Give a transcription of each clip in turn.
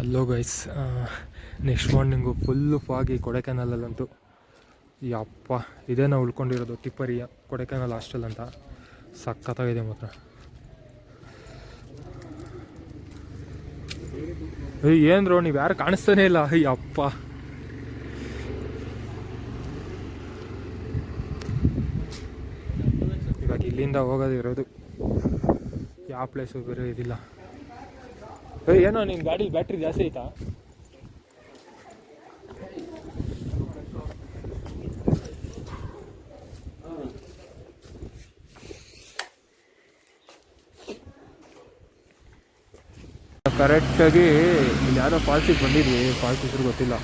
Hello guys, next morning full foggy ಕೊಡೈಕೆನಾಲಲ್ಲಂತೂ. ಯಪ್ಪ, ಇದೇ ನಾವು ಉಳ್ಕೊಂಡಿರೋದು ಟಿಪ್ಪರಿಯ ಕೊಡೈಕೆನಾಲ್ ಹಾಸ್ಟೆಲ್ ಅಂತ. ಸಖತ್ತಾಗಿದೆ ಮಾತ್ರ. ಏನ್ರೋ ನೀವು ಯಾರು ಕಾಣಿಸ್ತಾನೆ ಇಲ್ಲ. ಯಪ್ಪ, ಇವಾಗ ಇಲ್ಲಿಂದ ಹೋಗೋದಿರೋದು. ಯಾವ ಪ್ಲೇಸು ಬೇರೆ ಇದಿಲ್ಲ. ಏನೋ ನಿನ್ನ ಗಾಡಿ ಬ್ಯಾಟ್ರಿ ಜಾಸ್ತಿ ಐತಾ? ಕರೆಕ್ಟಾಗಿ ಇಲ್ಲಿ ಯಾರೋ ಫಾಲ್ಸಿಗೆ ಬಂದಿದ್ವಿ. ಫಾಲ್ಸ್ ಹೆಸರು ಗೊತ್ತಿಲ್ಲ.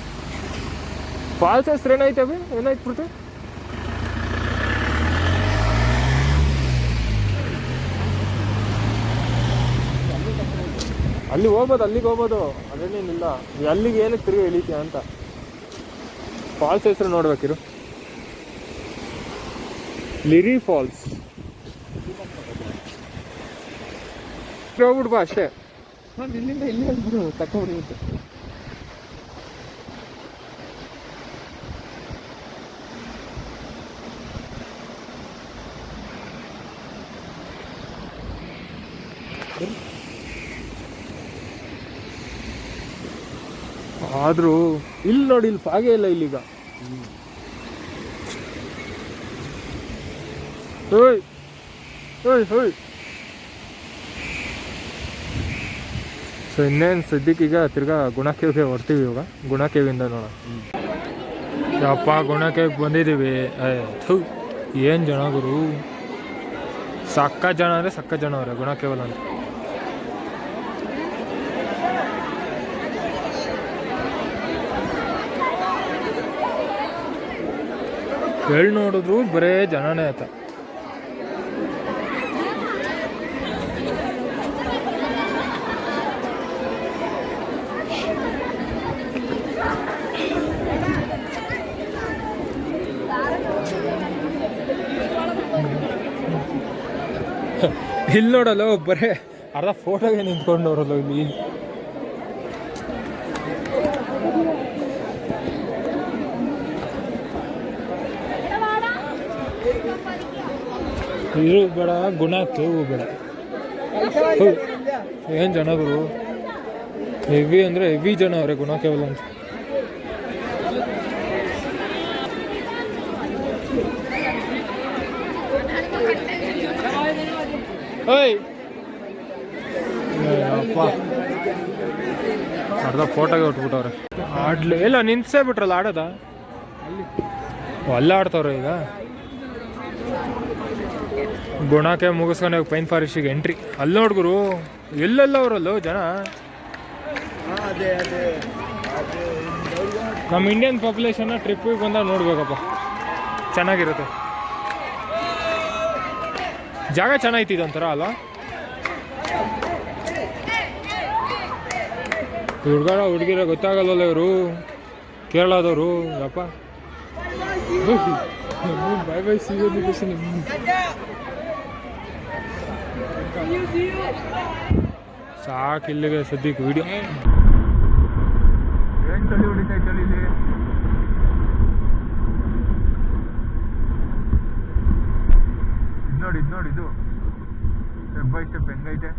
ಫಾಲ್ಸ್ ಹೆಸ್ರು ಏನಾಯ್ತವೆ? ಏನಾಯ್ತು ಬಿಡ್ತು? ಅಲ್ಲಿಗೆ ಹೋಗ್ಬೋದು. ಅದೇನೇನಿಲ್ಲ. ಅಲ್ಲಿಗೆ ಏನಕ್ಕೆ ತಿರುಗಿ ಇಳಿತೀಯ ಅಂತ. ಫಾಲ್ಸ್ ಹೆಸರು ನೋಡ್ಬೇಕಿರು. ಲಿರಿ ಫಾಲ್ಸ್. ಹೋಗ್ಬಿಡ್ಬಾ ಅಷ್ಟೇ. ಇಲ್ಲಿಂದ ಇಲ್ಲಿ ಹೋಗ್ಬಿಡು, ತಕೊಂಡ್ಬಿಡುತ್ತೆ. ಆದ್ರೂ ಇಲ್ಲಿ ನೋಡಿ, ಇಲ್ಲಿ ಫಾಗೇ ಇಲ್ಲ ಇಲ್ಲಿಗ. ಹೋಯ್ ಹೋಯ್ ಹೋಯ್. ಸೊ ಇನ್ನೇನು ಸದ್ಯಕ್ಕೀಗ ತಿರ್ಗಾ ಗುಣಕೇವ್ಗೆ ಹೊರ್ತೀವಿ. ಇವಾಗ ಗುಣಕೇವಿಂದ ನೋಡೋಣ. ಯಪ್ಪ, ಗುಣಕೇವ್ಗೆ ಬಂದಿದ್ದೀವಿ. ಏನು ಜನ ಗುರು, ಸಕ್ಕ ಜನ ಅಂದರೆ ಸಕ್ಕ ಜನ ಅವರೇ ಗುಣಕೇವಲ್ ಅಂತ. ಎಲ್ಲಿ ನೋಡಿದ್ರು ಬರೇ ಜನನೇ ಆಯ್ತ. ಇಲ್ಲಿ ನೋಡಲ್ಲ ಬರೇ ಅರ್ಧ ಫೋಟೋಗೆ ನಿಂತ್ಕೊಂಡವ್ರಲ್ಲ ಇಲ್ಲಿ. ಇರು ಬೇಡ, ಗುಣಕ್ಕೆ ಹೂ ಬೇಡ. ಏನು ಜನಗಳು ಹೆವಿ ಅಂದರೆ ಹೆವಿ ಜನ ಅವ್ರೆ ಗುಣಕೇವಲ್ ಅಂತ. ಓಯ್ ಅಪ್ಪ, ಅರ್ಧ ಫೋಟೋಗೆ ಉಟ್ಬಿಟ್ಟವ್ರೆ. ಆಡ್ಲಿ ಇಲ್ಲ, ನಿನ್ಸೇ ಬಿಟ್ರಲ್ಲ ಆಡೋದ. ಅಲ್ಲ ಆಡ್ತವ್ರೆ ಈಗ. ಗುಣಕ್ಕೆ ಮುಗಿಸ್ಕೊಂಡು ಹೋಗಿ ಪೈನ್ ಫಾರೆಸ್ಟಿಗೆ ಎಂಟ್ರಿ. ಅಲ್ಲಿ ನೋಡ್ಗುರು, ಎಲ್ಲೆಲ್ಲ ಅವರಲ್ಲೋ ಜನ. ನಮ್ಮ ಇಂಡಿಯನ್ ಪಾಪ್ಯುಲೇಷನ್ನ ಟ್ರಿಪ್ಪಿಗೆ ಬಂದಾಗ ನೋಡ್ಬೇಕಪ್ಪ, ಚೆನ್ನಾಗಿರುತ್ತೆ. ಜಾಗ ಚೆನ್ನಾಗಿತ್ತು ಇದೊಂಥರ ಅಲ್ಲ. ಹುಡುಗಿರ ಗೊತ್ತಾಗಲ್ಲ ಇವರು ಕೇರಳದವರು. ಯಪ್ಪ, ಬೈ ಬೈ, ಸಿ ಸಾಕು. ಇಲ್ಲಿಗೆ ಸದ್ಯಕ್ಕೆ ವಿಡಿಯೋ ಏನು ಚಳಿ ಹೊಡಿತೈತೆ ಇಲ್ಲಿ. ಇದು ನೋಡಿ ಇದು ಸ್ಟೆಪ್ ಬೈ ಸ್ಟೆಪ್ ಹೆಂಗೈತೆ.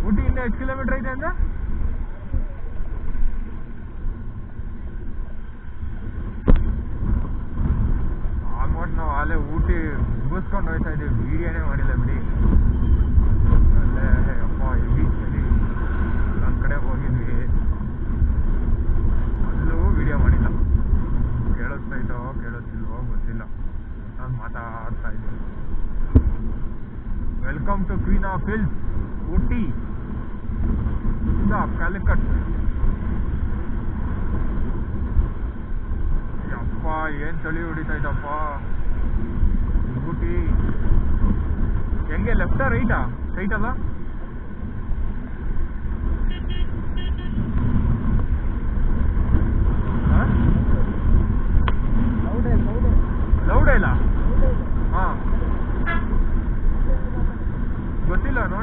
ಊಟಿ ಇನ್ನು ಎಷ್ಟು ಕಿಲೋಮೀಟರ್ ಐತೆ ಅಂದ್ರೆ? ಆಲ್ಮೋಸ್ಟ್ ನಾವು ಅಲ್ಲೇ ಊಟಿ ಮುಗಿಸ್ಕೊಂಡು ಹೋಗ್ತಾ ಇದ್ದೀವಿ. ವಿಡಿಯೋನೇ ಮಾಡಿಲ್ಲ ಬಿಡಿ. ಅಲ್ಲೇ ಅಪ್ಪ ಹೆವಿ ಚಳಿ. ನನ್ನ ಕಡೆ ಹೋಗಿದ್ವಿ, ಅಲ್ಲೂ ವಿಡಿಯೋ ಮಾಡಿಲ್ಲ. ಕೇಳಿಸ್ತೈತೋ ಕೇಳಿಸ್ತಿಲ್ವೋ ಗೊತ್ತಿಲ್ಲ. ನಾನು ಮಾತಾಡ್ತಾ ಇದ್ದೀನಿ. Welcome to queen of hills, Ooty, Calicut. ಯಪ್ಪ, ಏನು ಚಳಿ ಹೊಡಿತೈತಪ್ಪ. ಊಟಿ ಹೆಂಗೆ, ಲೆಫ್ಟಾ ರೈಟಾ? ರೈಟ್ ಅಲ್ಲ? ಲೌಡೇ ಇಲ್ಲ. ಹಾಂ,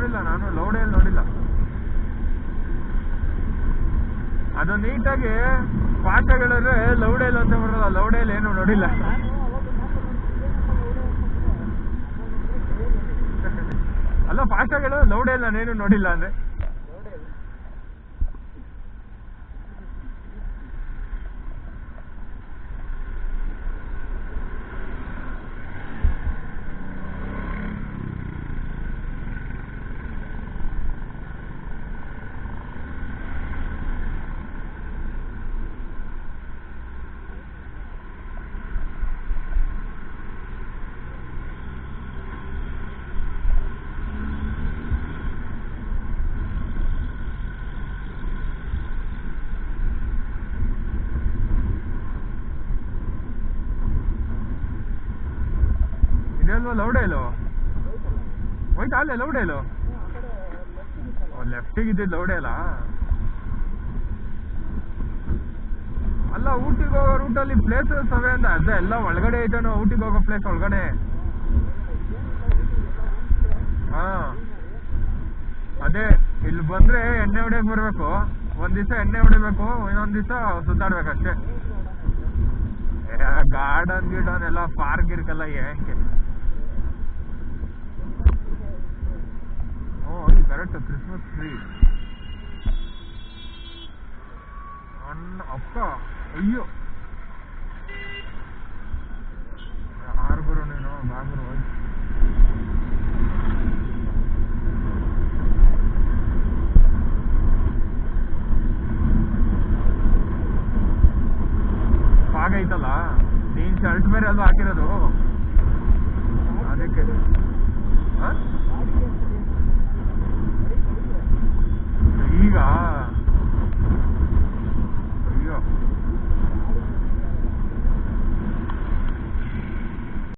ನೋಡಿಲ್ಲ, ನಾನು ಲೌಡೆಯಲ್ಲಿ ನೋಡಿಲ್ಲ. ಅದು ನೀಟಾಗಿ ಪಾಠಗಳಿದ್ರೆ ಲೌಡೆಯಲ್ಲಿ ಅಂತ ಬರೋಲ್ಲ, ಲೌಡೆಯಲ್ಲಿ ಏನು ನೋಡಿಲ್ಲ. ಅಲ್ಲ ಪಾಠಗಳು ಲೌಡೆಯಲ್ಲಿ ನಾನೇನು ನೋಡಿಲ್ಲ ಅಂದ್ರೆ. ಇದೆಲ್ವ ಲೌಡೇಲು ಹೋಯ್ತಾ ಅಲ್ಲೇ ಲೌಡೇಲು ಲೆಫ್ಟಿಗೆ ಇದ್ದಿದ್ದು ಲೌಡೇಲ. ಅಲ್ಲ ಊಟಿಗೆ ಹೋಗೋ ರೂಟಲ್ಲಿ ಪ್ಲೇಸಸ್ ಅವೇ ಅಂತ ಅದೇ ಎಲ್ಲ ಒಳಗಡೆ ಐತೇನೋ, ಊಟಿಗೆ ಹೋಗೋ ಪ್ಲೇಸ್ ಒಳಗಡೆ. ಹಾ ಅದೇ ಇಲ್ಲಿ ಬಂದ್ರೆ ಎಣ್ಣೆ ಹೊಡಿಯಕ್ ಬರ್ಬೇಕು, ಒಂದ್ ದಿವಸ ಎಣ್ಣೆ ಹೊಡಿಬೇಕು, ಇನ್ನೊಂದ್ ದಿವಸ ಸುತ್ತಾಡ್ಬೇಕಷ್ಟೇ. ಗಾರ್ಡನ್ ಗಿಡನ್ ಎಲ್ಲ ಪಾರ್ಕ್ ಇರ್ಕಲ್ಲ ಏನಕ್ಕೆ. ಕರೆಕ್ಟ್ ಕ್ರಿಸ್ಮಸ್ ಟ್ರೀ ಅಣ್ಣ ಅಪ್ಪ. ಅಯ್ಯೋ ಯಾರು ಬರೋ ನೀನು ಬಾಗ್ರು ಫಾಗ್ ಐತಲ್ಲ, ನೀನ್ ಶರ್ಟ್ ಬೇರೆ ಅಲ್ವಾ